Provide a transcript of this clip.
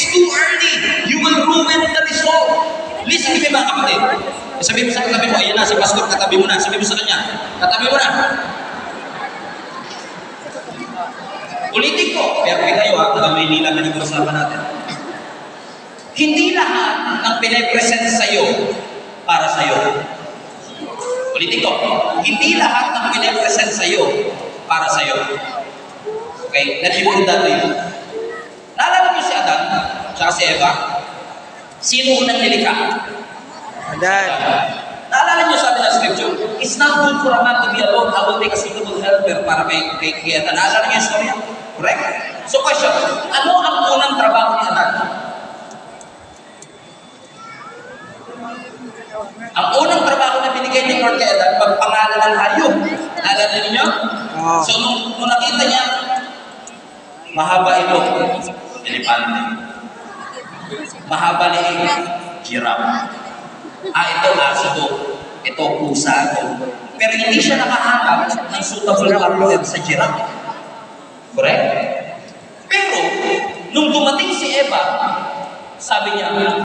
it's too early. You will ruin the result. Listen to me mga kapatid. Sabi mo sa katabi mo, ayan na, si pastor, katabi mo na. Sabi mo sa kanya, katabi mo na. Ulitin ko, pero kayo ha, taga Maynila na nag-uusapan natin. Hindi lahat ng pinapresent sa'yo para sa'yo. Ulitin ko, hindi lahat ng pinapresent sa'yo para sa'yo. Okay, let me put that to you. Naalala niyo si Adan, tsaka si Eva? Sino unang nilikha? Adan. Naalala niyo sabi ng scripture, it's not good for a man to be alone, I will make a suitable helper para kay Adan. Naalala niyo yung story? Correct? So question, ano ang unang trabaho ni Adan? Ang unang trabaho na binigay ni Lord kay Adan, pagpangalan ng hayop. Naalala niyo? Oh. So nung nakita niya, mahaba ito, elepante. Mahaba liig, giraffe. Ito aso ko. Ito pusa ko. Pero hindi siya nakahanap ng suitable partner sa giraffe. Correct? Pero, nung dumating si Eva, sabi niya,